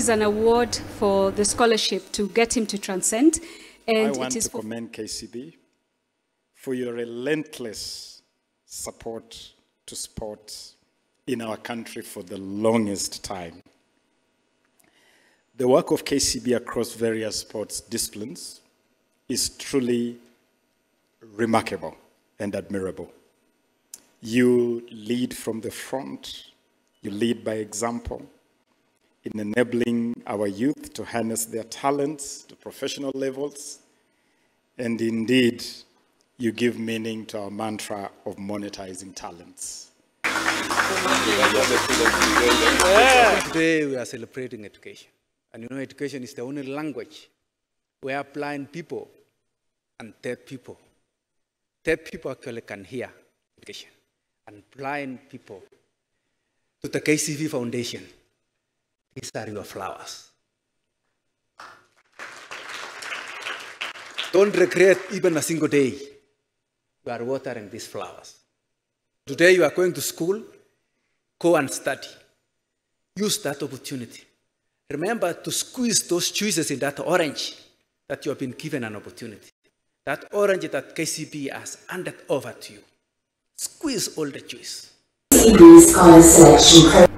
is an award for the scholarship to get him to transcend. And I want to commend KCB for your relentless support to sport in our country for the longest time. The work of KCB across various sports disciplines is truly remarkable and admirable. You lead from the front, you lead by example in enabling our youth to harness their talents to professional levels, and indeed, you give meaning to our mantra of monetizing talents. Today we are celebrating education. And you know, education is the only language where blind people and deaf people actually can hear education. And blind people, to the KCB Foundation, these are your flowers. Don't regret even a single day. You are watering these flowers. Today you are going to school, go and study. Use that opportunity. Remember to squeeze those juices in that orange that you have been given an opportunity. That orange that KCB has handed over to you. Squeeze all the juice. KCB Scholar Selection.